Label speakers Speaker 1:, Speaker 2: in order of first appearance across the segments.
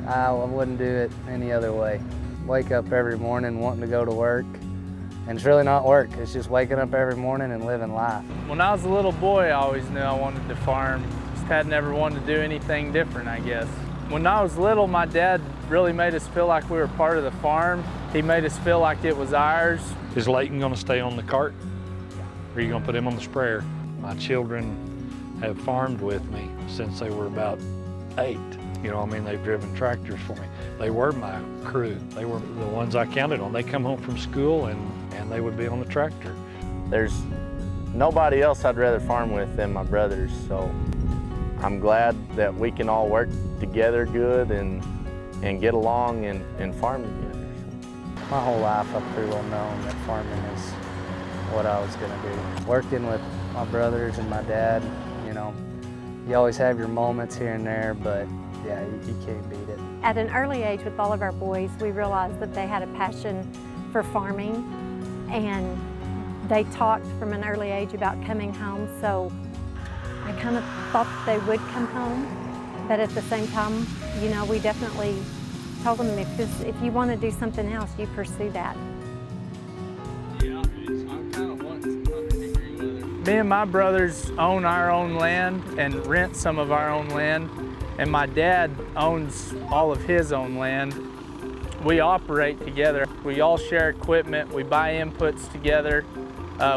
Speaker 1: I wouldn't do it any other way. Wake up every morning wanting to go to work, and it's really not work, it's just waking up every morning and living life.
Speaker 2: When I was a little boy, I always knew I wanted to farm. Just had never wanted to do anything different, I guess. When I was little, my dad really made us feel like we were part of the farm. He made us feel like it was ours.
Speaker 3: Is Leighton gonna stay on the cart? Or are you gonna put him on the sprayer? My children have farmed with me since they were about 8. You know, I mean, they've driven tractors for me. They were my crew. They were the ones I counted on. They come home from school and they would be on the tractor.
Speaker 4: There's nobody else I'd rather farm with than my brothers, so I'm glad that we can all work together good and get along and farm together.
Speaker 1: My whole life I've pretty well known that farming is what I was gonna do. Working with my brothers and my dad, you know, you always have your moments here and there, but yeah, you can't beat it.
Speaker 5: At an early age with all of our boys, we realized that they had a passion for farming, and they talked from an early age about coming home, so I kind of thought that they would come home, but at the same time, you know, we definitely told them if you want to do something else, you pursue that.
Speaker 2: Me and my brothers own our own land and rent some of our own land, and my dad owns all of his own land. We operate together. We all share equipment, we buy inputs together,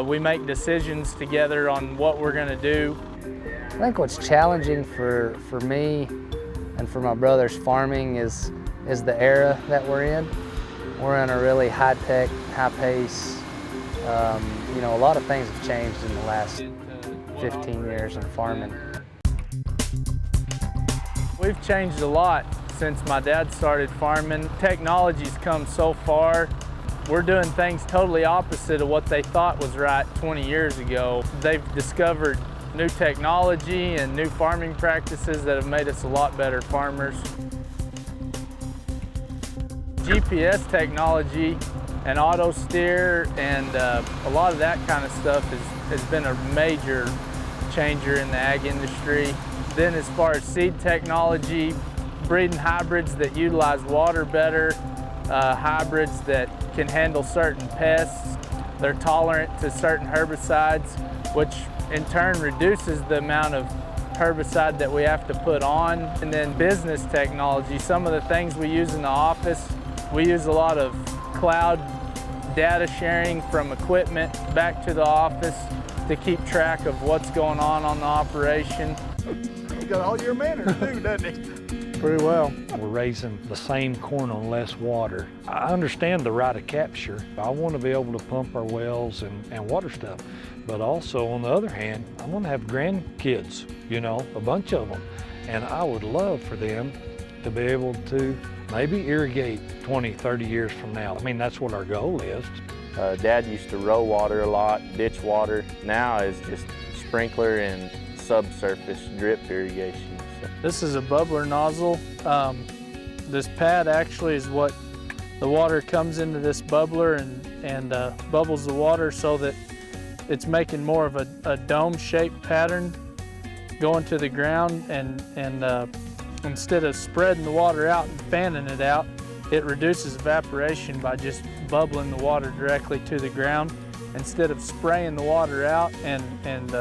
Speaker 2: we make decisions together on what we're gonna do.
Speaker 1: I think what's challenging for me and for my brothers farming is the era that we're in. We're in a really high-tech, high-pace, you know, a lot of things have changed in the last 15 years in farming.
Speaker 2: We've changed a lot since my dad started farming. Technology's come so far. We're doing things totally opposite of what they thought was right 20 years ago. They've discovered new technology and new farming practices that have made us a lot better farmers. GPS technology and auto steer and a lot of that kind of stuff has been a major changer in the ag industry. Then as far as seed technology, breeding hybrids that utilize water better, hybrids that can handle certain pests. They're tolerant to certain herbicides, which in turn reduces the amount of herbicide that we have to put on. And then business technology, some of the things we use in the office, we use a lot of cloud data sharing from equipment back to the office to keep track of what's going on the operation.
Speaker 6: He got all your manners too, doesn't he?
Speaker 2: Pretty well.
Speaker 3: We're raising the same corn on less water. I understand the right of capture. I want to be able to pump our wells and water stuff. But also, on the other hand, I want to have grandkids, you know, a bunch of them. And I would love for them to be able to maybe irrigate 20, 30 years from now. I mean, that's what our goal is.
Speaker 4: Dad used to row water a lot, ditch water. Now is just sprinkler and subsurface drip irrigation. So.
Speaker 2: This is a bubbler nozzle. This pad actually is what the water comes into this bubbler and bubbles the water so that it's making more of a dome-shaped pattern going to the ground, and instead of spreading the water out and fanning it out, it reduces evaporation by just bubbling the water directly to the ground instead of spraying the water out and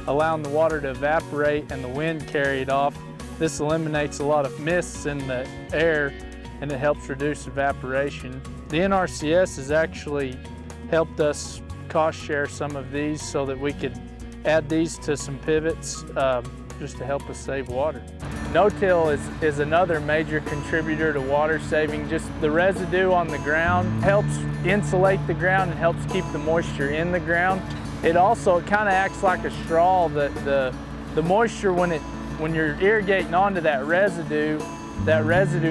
Speaker 2: allowing the water to evaporate and the wind carry it off. This eliminates a lot of mists in the air and it helps reduce evaporation. The NRCS has actually helped us cost share some of these so that we could add these to some pivots just to help us save water. No-till is another major contributor to water saving. Just the residue on the ground helps insulate the ground and helps keep the moisture in the ground. It also kind of acts like a straw. The moisture, when you're irrigating onto that residue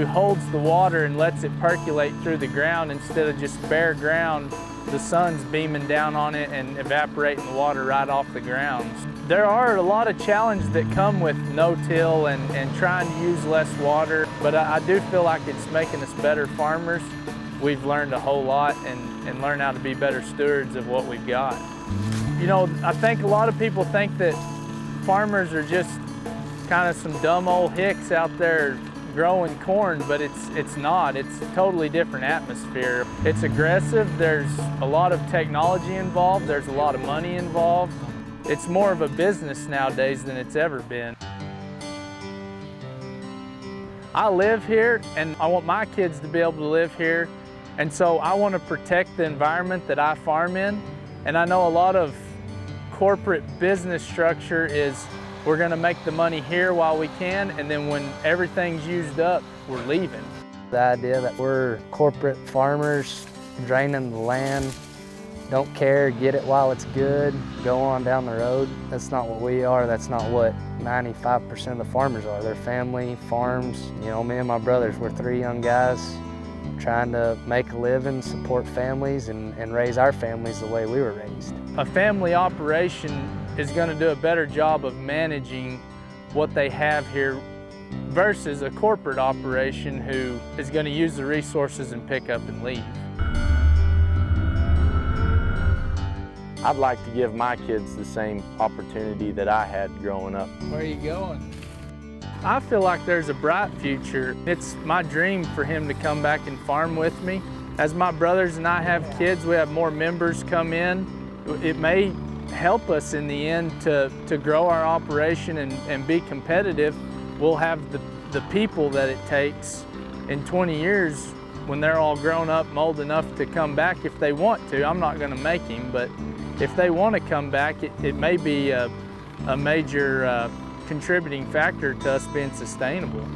Speaker 2: holds the water and lets it percolate through the ground instead of just bare ground. The sun's beaming down on it and evaporating the water right off the ground. There are a lot of challenges that come with no-till and trying to use less water, but I do feel like it's making us better farmers. We've learned a whole lot and learned how to be better stewards of what we've got. You know, I think a lot of people think that farmers are just kind of some dumb old hicks out there growing corn, but it's not. It's a totally different atmosphere. It's aggressive. There's a lot of technology involved. There's a lot of money involved. It's more of a business nowadays than it's ever been. I live here and I want my kids to be able to live here, and so I want to protect the environment that I farm in. And I know a lot of corporate business structure is we're going to make the money here while we can, and then when everything's used up, we're leaving.
Speaker 1: The idea that we're corporate farmers draining the land, don't care, get it while it's good, go on down the road. That's not what we are. That's not what 95% of the farmers are. They're family farms. You know, me and my brothers, we're 3 young guys trying to make a living, support families, and raise our families the way we were raised.
Speaker 2: A family operation is going to do a better job of managing what they have here versus a corporate operation who is going to use the resources and pick up and leave.
Speaker 4: I'd like to give my kids the same opportunity that I had growing up.
Speaker 2: Where are you going? I feel like there's a bright future. It's my dream for him to come back and farm with me. As my brothers and I have kids, we have more members come in. It may help us in the end to grow our operation and be competitive. We'll have the people that it takes in 20 years when they're all grown up and old enough to come back if they want to. I'm not going to make him, but if they want to come back, it may be a major contributing factor to us being sustainable.